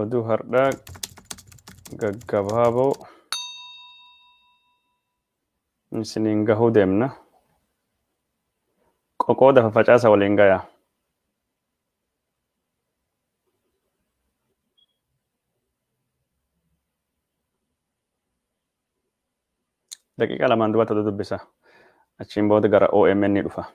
oduu har'aa gaggabaaboo isiniin gahuu deemna. Qoqooda facaasa waliin gayaa. Daqiiqa lamaan duubatti oduu dubbisa. Achiin booda gara OMN dhufa.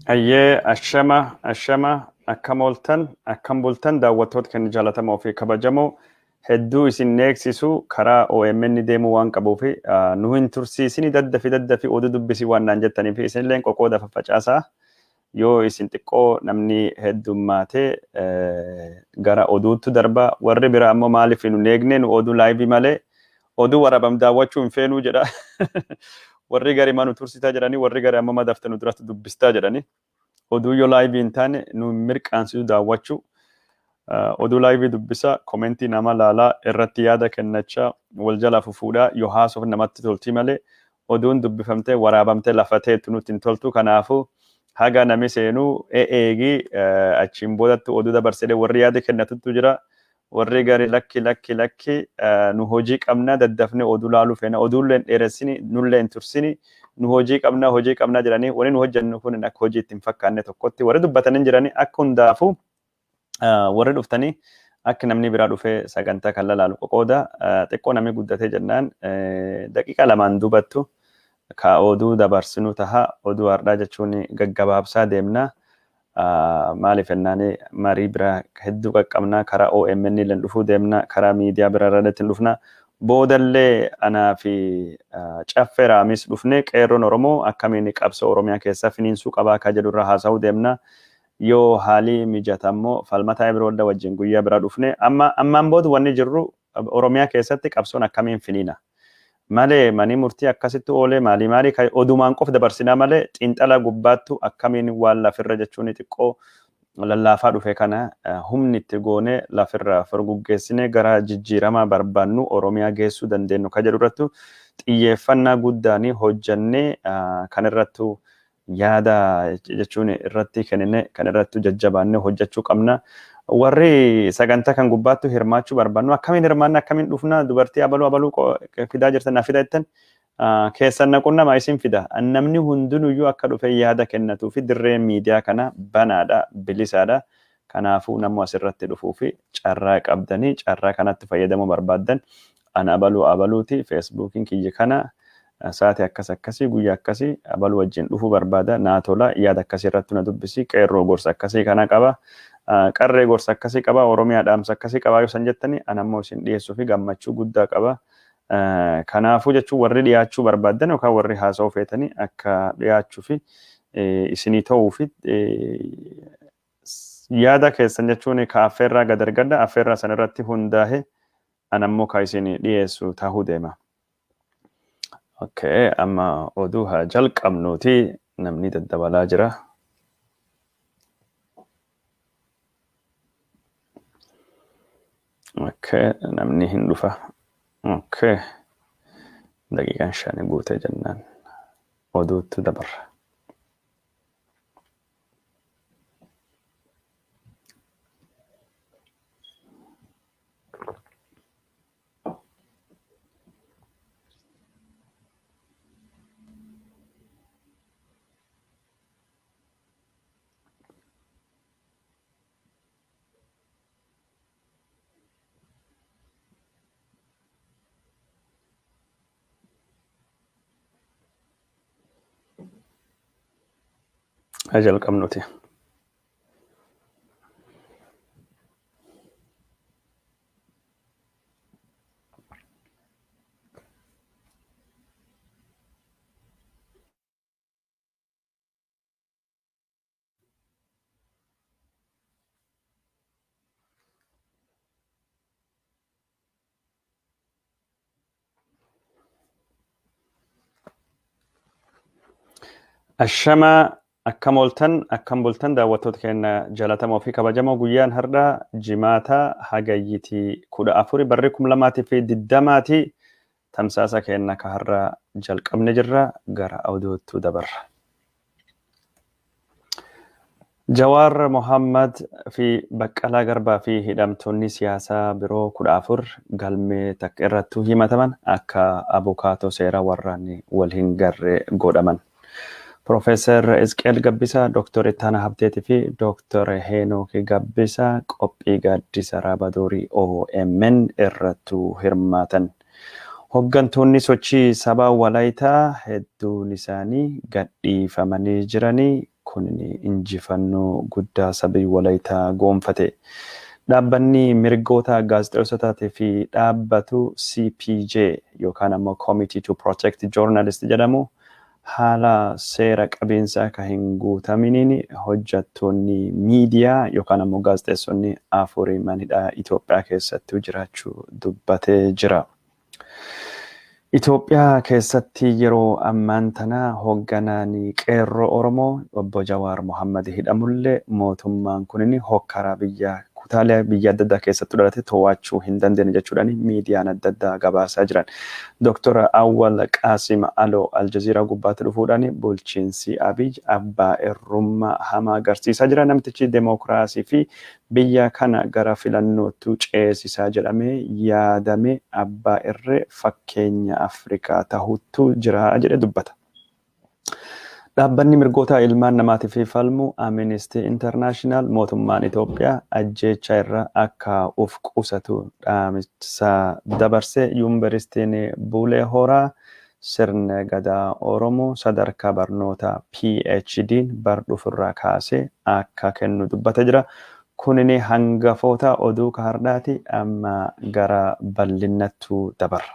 Ayyee ashama akkam bultan daawwattoota keenya jaalatamoo fi kabajamoo hedduu isin eegsisu karaa OMN deemuu waan qabuuf nu hin tursiisini daddafi oduu dubbisii waan naan jettaniif isinillee qoqooda faffacaasaa yoo isin xiqqoo namni heddummaatee gara oduutti darba warri biraa ammoo maaliif nu eegne nu oduu laayivii malee oduu waraabam daawwachuu hin feenuu jedha. Warri gari manu tursitaa jedhanii warri gari amma madafte nu duratti dubbistaa jedhanii oduu yoo laayivii hin taane nu mirqaansisu daawwachuu oduu laayivii dubbisa komentii nama laalaa irratti yaada kennachaa wal jalaa fufuudhaa yoo haasoof namatti toltii malee oduun dubbifamtee waraabamtee lafateetu nutti hin toltu. Kanaafuu haga nami seenuu eegii achiin boodatti oduu dabarsedee warri yaada kennatutu jira. Warri gari lakki nu hojii qabna daddafne oduu laaluu feena oduulleen dheeressini nullee hin tursini nu hojii qabna jedhanii wani nu hojjennu kun akka hojii ittiin fakkaanne tokkotti warri dubbatanii jiranii akka hundaafuu warri dhuftanii akka namni biraa dhufee sagantaa kan laaluu qoqooda xiqqoo namni guddatee jennaan daqiiqa lamaan duubattu ka oduu dabarsinu taha oduu har'aa jechuun gaggabaabsaa deemna. Maaliif jennaani marii biraa hedduu qaqqabnaa karaa OMN illee dhufuu deemna karaa miidiyaa biraa irratti dhufna boodallee anaa fi caffee raamis dhufnee qeerroon Oromoo akkamiin qabsoo Oromiyaa keessaa finiinsuu qabaa akka jedhu irraa haasa'uu deemna. Yoo haalii mijatammoo falmataa biroo wajjin guyyaa biraa dhufnee ammaan booda wanni jirru Oromiyaa keessatti qabsoon akkamiin finiina. Malee manii murtii akkasitti oolee maalii kan odumaan qof dabarsinaa malee xiinxala gubbaattu akkamiin waan lafirra jechuun xiqqoo lallaafaa dhufe kana humni itti goonee lafirra furguggeessinee gara jijjiiramaa barbaannu Oromiyaa geessuu dandeenyu kan jedhu irrattu xiyyeeffannaa guddaanii hojjannee kan irrattu yaada jechuun irratti kennine kan irrattu jajjabaannee hojjechuu qabna. Warri sagantaa kan gubbaattu hirmaachuu barbaannu akkamiin hirmaanna akkamiin dhufna dubartii abaluu fidaa jirtan naaf fida jettan keessan naquun nama isin fida namni hundinuyyuu akka dhufe yaada kennatuu fi dirreen miidiyaa kana banaadha bilisaadha. Kanaafuu namni asirratti dhufuu fi carraa qabdanii carraa kanatti fayyadamuu barbaaddan ana abaluuti feesbuukiin kiyya kana saati akkasii guyyaa akkasii abaluu wajjin dhufuu barbaada naatola yaada akkasii irratti na dubbisi qeerroo gorsa akkasii kana qaba. Qarree gorsa akkasii qaba Oromiyaa dhaamsa akkasii qaba yoo san jettanii anammoo isin dhiyeessuu fi gammachuu guddaa qaba. Kanaafuu jechuun warri dhiyaachuu barbaadan yookaan warri haasa'uu feetanii akka dhiyaachuu fi isinii ta'uu fi yaada keessan jechuun ka affeerraa gad argadda affeerraa san irratti hundaa'e anammoo ka isin dhiyeessu ta'uu deema. Okay, amma oduu haa jalqabnuuti namni daddabalaa jira. Okay, namni hin dhufa. Okay. Daqiiqaan 5 guutee jennaan oduutti dabarra. jalqabnuti. Ashama akkam bultan daawwattoota keenya jalatamoo fi kabajamoo guyyaan har'a jimaata hagayyitii 14 barri 2020 tamsaasa keenya ka har'a jalqabne jirra gara oduutti dabarra. Jawaar Mohammad fi Baqqalaa Garbaa fi hidhamtoonni siyaasaa biroo 14 galmee takka irrattuu himataman akka abukaatoo seera warraan waliin garee godhaman. Profeesar Isqeel Gabbisaa, Dr. Ittaanaa Habteetii fi Dr. Heenok Gabbisaa qophii gaaddisa Raabadoorii OMN irrattuu hirmaatan. Hooggantoonni sochii sabaa Walaayitaa hedduun isaanii gadhiifamanii jiranii kun injifannoo guddaa sabii Walaayitaa goonfate. Dhaabbanni mirgoota gaazexeessotaatii fi dhaabbatu CPJ yookaan ammoo Committee to Protect Journalists jedhamu haala seera qabeessa ka hin guutaminiin hojjettoonni miidiyaa yookaan ammoo gaazexeessonni afurii manidhaa Itoophiyaa keessatti jiraachuu dubbatee jira. Itoophiyaa keessatti yeroo ammaan tana hoogganaan qeerroo Oromoo obbo Jawaar Mohammad hidhamullee mootummaan kunin hokkara kutaalee biyya adda addaa keessatti dhalate to'achuu hin dandeenye jechuudhaan miidiyaan adda addaa gabaasaa jiran. Dr. Awwal Qaasim Aloo Aljazeeraa gubbaatti dhufuudhaan bulchiinsi Abiy abbaa irrummaa hamaa agarsiisaa jira. Namtichi demookiraasii fi biyya kana gara filannootti ceesisaa jedhamee yaadame abbaa irree fakkeenya Afrikaa ta'utu jira jedhe dubbata. Dhaabbanni mirgoota ilmaan namaatiif falmu Amnesty International mootummaan Itoophiyaa ajjeechaa irra akka uf qusatu dhaamsa dabarse yuunivarsiitiin Bulee Horaa sirna gadaa Oromoo sadarkaa barnoota PhD'n bardhufirraa kaasee akka kennu dubbata jira. Kunini hangafoota oduu kaardhaati amma gara bal'inattuu dabarra.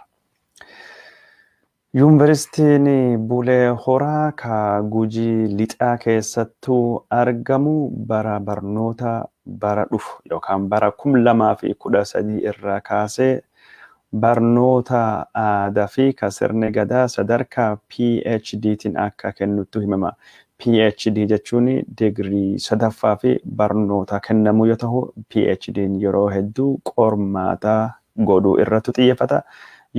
Yuunivarsiitiin Bulee Horaa ka Gujii lixaa keessattuu argamu bara barnoota bara dhufu yookaan bara 2013 irraa kaasee barnoota aadaa fi ka sirna gadaa sadarkaa PhD'tiin akka kennutu himama. PhD jechuun digirii sadaffaa fi barnoota kennamu yoo ta'u PhD'n yeroo hedduu qormaata godhuu irratti xiyyeeffata.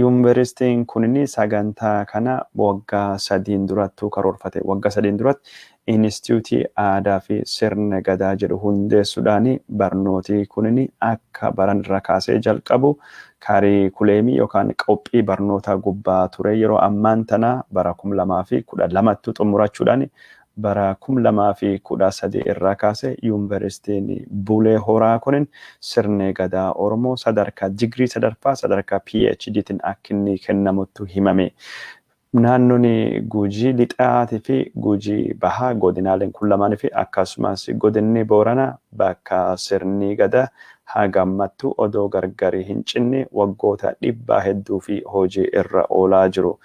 Yuunivarsiitiin kunini sagantaa kana waggaa 3 durattuu karoorfate. Waggaa 3 duratti Inistituutii Aadaa fi Sirna Gadaa jedhu hundeessuudhaan barnooti kunini akka baran irraa kaasee jalqabu kaariikuleemii yookaan qophii barnootaa gubbaa ture. Yeroo ammaan tana bara 2012 xumurachuudhaan bara 2013 irraa kaasee yuunivarsiitiin Bulee Horaa kunin sirna gadaa Oromoo sadarkaa digirii sadaffaa sadarkaa PhD'tiin akka inni kennamutu himame. Naannoon Gujii lixaatii fi Gujii bahaa godinaaleen kun lamaanii fi akkasumas godinni Booranaa bakka sirni gadaa hagammattu odoo gargari hin cinne waggoota dhibbaa hedduu fi hojii irra oolaa jiru.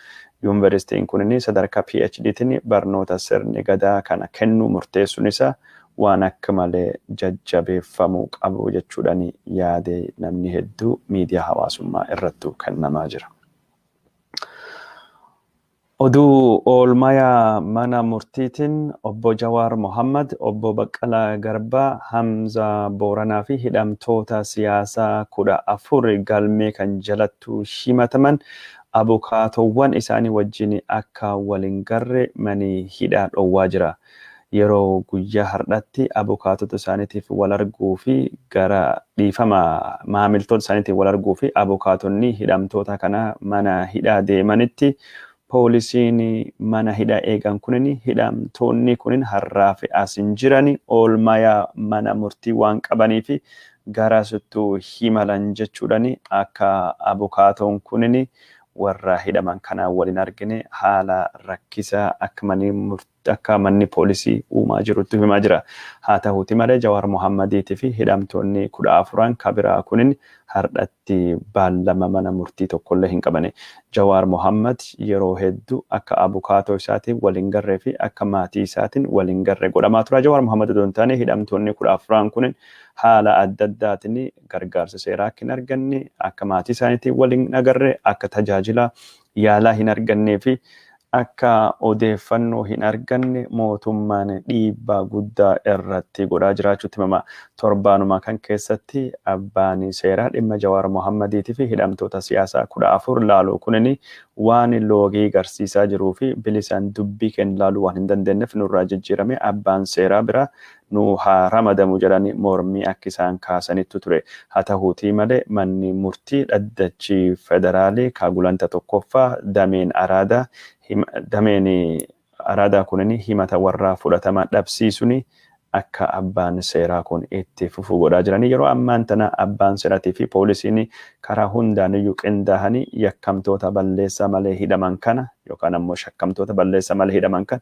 Yuunivarsiitiin kunini sadarkaa PhD'tiin barnoota sirni gadaa kana kennuu murteessuun isaa waan akka malee jajjabeeffamuu qabu jechuudhaan yaade namni hedduu miidiyaa hawaasummaa irrattuu kennamaa jira. Oduu oolmayaa mana murtiitiin obbo Jawaar Mohammad, obbo Baqqalaa Garbaa, Hamza Booranaa fi hidhamtoota siyaasaa 14 galmee kan jalattu himataman abukaatowwan isaanii wajjin akka waliin garre mani hidhaa dhowwaa jira. Yeroo guyyaa har'aatti abukaatota isaaniitiif wal arguu fi gara dhiifama maamiltoota isaaniitiif wal arguu fi abukaatonni hidhamtoota kana mana hidhaa deemanitti poolisiin mana hidhaa eegan kunin hidhamtoonni kunin har'aa fi asin jirani oolmayaa mana murtii waan qabanii fi garasittuu himalan jechuudhaan akka abukaatoon kunin warra hidhaman kana waliin argine haala rakkisaa akka manni poolisii uumaa jirutti himaa jira. Haa ta'uuti malee Jawaar Mohammadiitii fi hidhamtoonni 14 kabiraa kunin har'atti baallama mana murtii tokkollee hin qabane. Jawaar Mohammad yeroo hedduu akka abukaatoo isaatiin waliin garree fi akka maatii isaatiin waliin garree godhamaa tura. Jawaar Mohammad osoo hin taane hidhamtoonni 14 kunin haala adda addaatiin gargaarsa seeraa akka hin arganne akka maatii isaaniitiin waliin agarre akka tajaajila yaalaa hin argannee fi akka odeeffannoo hin arganne mootummaan dhiibbaa guddaa irratti godhaa jiraachuutti himama. Torbaanuma kan keessatti abbaan seeraa dhimma Jawaar Mohammadiitii fi hidhamtoota siyaasaa 14 laaluu kunini waan loogii agarsiisaa jiruu fi bilisaan dubbii keenya laaluu waan hin dandeenyeef nurraa jijjiirame abbaan seeraa bira nu haa ramadamu jedhanii mormii akka isaan kaasanitti ture. Haa ta'uutii malee manni murtii dhaddachi federaalii kaagulanta tokkoffaa dameen araadaa kunini himata warraa fudhatama dhabsiisuni akka abbaan seeraa kun itti fufuu godhaa jiranii yeroo ammaan tana abbaan seeraatii fi poolisiin karaa hundaaniyyuu qindaa'anii yakkamtoota balleessaa malee hidhaman kana yookaan ammoo shakkamtoota balleessaa malee hidhaman kana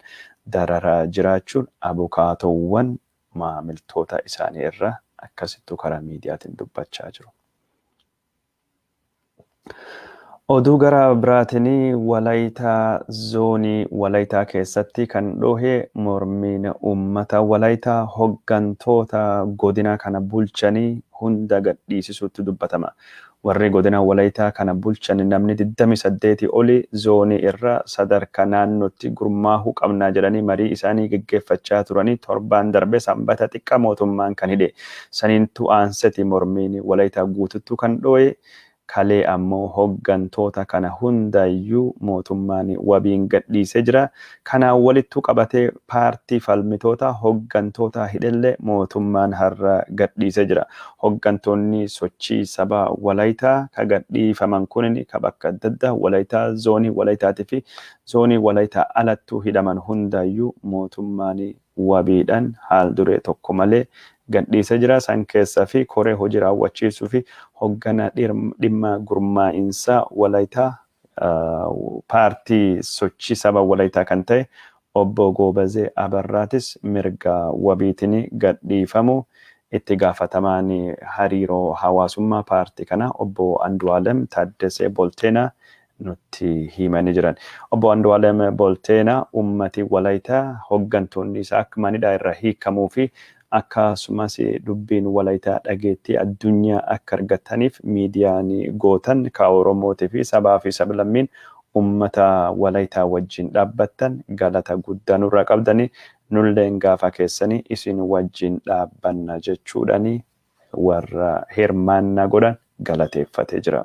dararaa jiraachuun abukaatowwan maamiltoota isaanii irra akkasittuu karaa miidiyaatiin dubbachaa jiru. Oduu gara biraatiin Walaytaa zoonii Walaytaa keessatti kan dhohe mormiin uummata Walaytaa hoggantoota godina kana bulchanii hunda gadhiisisuutti dubbatama. Warri godina Walaytaa kana bulchan namni 28 oli zoonii irra sadarkaa naannootti gurmaahuu qabnaa jedhanii marii isaanii geggeeffachaa turanii torbaan darbe sanbata xiqqaa mootummaan kan hidhe. Saniintu aanseti mormiin Walaytaa guututtuu kan dhohe. Kalee ammoo hoggantoota kana hundayyuu mootummaan wabiin gadhiisee jira. Kanaan walittu qabatee paartii falmitoota hoggantoota hidhellee mootummaan har'a gadhiisee jira. Hoggantoonni sochii sabaa Walaytaa ka gadhiifaman kunin ka bakka adda addaa Walaytaa zoonii Walaytaatii fi zoonii Walaytaa alattuu hidhaman hundayyuu mootummaan wabiidhaan haal duree tokko malee gadhiisee jira. San keessaa fi koree hojii raawwachiisuu fi hoggana dhimma gurmaa'insa Walaytaa paartii sochii saba Walaytaa kan ta'e obbo Goobazee Abarraatis mirga wabiitiin gadhiifamu itti gaafatamaan hariiroo hawaasummaa paartii kana obbo Andu'aalem Taaddasee Bolteenaa nutti himanii jiran. Obbo Andu'aalem Bolteenaa ummati Walaytaa hoggantoonni isaa akka manidhaa irraa hiikamuu fi akkasumas dubbiin Walaytaa dhageettii addunyaa akka argataniif miidiyaan gootan ka Oromootii fi sabaa fi sablammiin ummata Walaytaa wajjin dhaabbattan galata guddaa nurraa qabdanii nulleen gaafa keessanii isin wajjin dhaabbanna jechuudhani warra hirmaannaa godhan galateeffatee jira.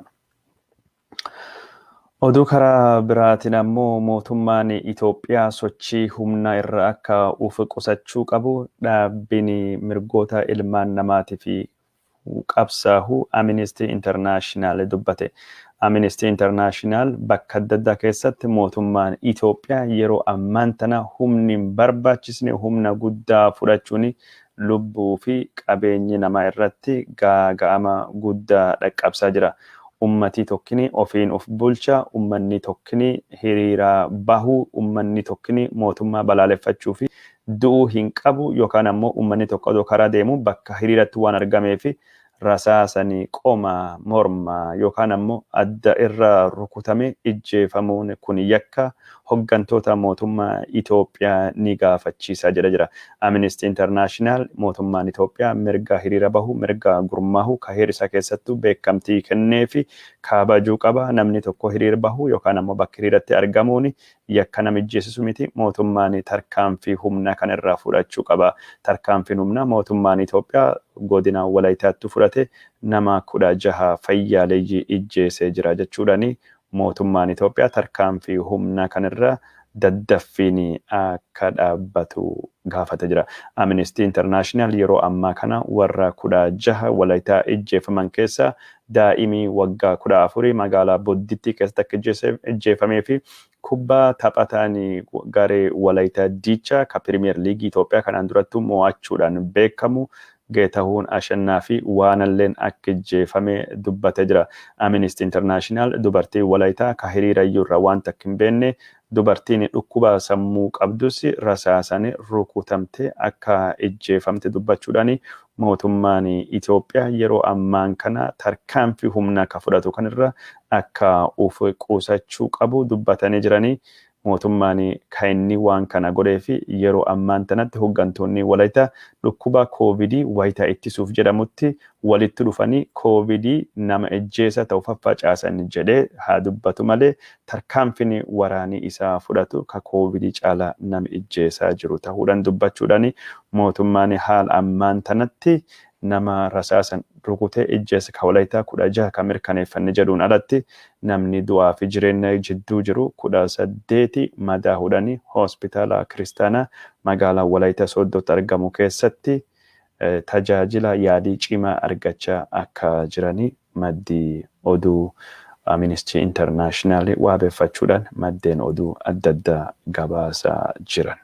Oduu karaa biraatiin ammoo mootummaan Itoophiyaa sochii humnaa irra akka qusachuu qabu dhaabbiin mirgoota ilmaan namaatii fi qabsaa'uu Amnesty International dubbate. Amnesty International bakka adda addaa keessatti mootummaan Itoophiyaa yeroo ammaan tana humni hin barbaachisne humna guddaa fudhachuun lubbuu fi qabeenyi namaa irratti gaaga'ama guddaa dhaqqabsaa jira. Ummati tokkini ofiin of bulcha, ummanni tokkini hiriira bahu, ummanni tokkini mootummaa balaaleffachuu fi du'uu hin qabu yookaan ammoo ummanni tokko karaa deemu bakka hiriiratti waan argameef rasaasanii qoma morma yookaan ammoo adda irra rukutame ijjeefamuun kun yakka hoggantoota mootummaa Itoophiyaa ni gaafachiisa jira. Amnesty International mootummaan Itoophiyaa mirga hiriira bahu, mirga gurmaahu ka heerisa keessattuu beekamtii kennee fi kabajuu qaba. Namni tokko hiriira bahu yookaan ammoo bakka hiriiratti argamuun yakka nama ijjeesisu miti. Mootummaan tarkaanfii humna kan irraa fudhachuu qaba. Tarkaanfiin humna mootummaan Itoophiyaa godina Walaytaatti fudhate nama 16 fayyaaleeyyii ijjeesee jira jechuudhani. Mootummaan Itoophiyaa tarkaanfii humna kanarra daddaffiin akka dhaabbatu gaafate jira. Amnesty International yeroo ammaa kana warra 16 Walaytaa ijjeefaman keessa daa'imii waggaa 14 magaalaa Bodditti keessatti ijjeefamee fi kubbaa taphataan garee Walaytaa Diichaa ka Premier League Itoophiyaa kanaan durattuu mo'achuudhaan beekamu Geetahuun Ashannaa fi waanalleen akka ijjeefame dubbatee jira. Amnesty International dubartii Walaytaa ka hiriira iyyuurra waan takka hin beekne dubartiin dhukkuba sammuu qabdus rasaasaan rukutamte akka ijjeefamte dubbachuudhaan mootummaan Itoophiyaa yeroo ammaan kana tarkaanfii humna ka fudhatu kanirra akka of qusachuu qabu dubbatanii jiranii. mootummaan kan inni waan kana godhee fi yeroo ammaan tanatti hooggantoonni walaayita dhukkuba koovidii wayitaa ittisuuf jedhamutti walitti dhufanii koovidii nama ejjeessa ta'u faffacaasan jedhee haa dubbatu malee tarkaanfiin waraanii isaa fudhatu ka koovidii caalaa nama ejjeessaa jiru ta'uudhaan dubbachuudhaan mootummaan haala ammaan tanatti nama rasaasan rukutee ejjeessa ka walaayitaa 16 kan mirkaneeffanne jedhuun alatti namni du'aa fi jireenya jidduu jiru 18 madaa'uudhaan hospitaala kiristaanaa magaalaa walaayitaa Sooddootti argamu keessatti tajaajila yaalii cimaa argachaa akka jiranii maddi oduu Amnesty International waabeeffachuudhaan maddeen oduu adda addaa gabaasaa jiran.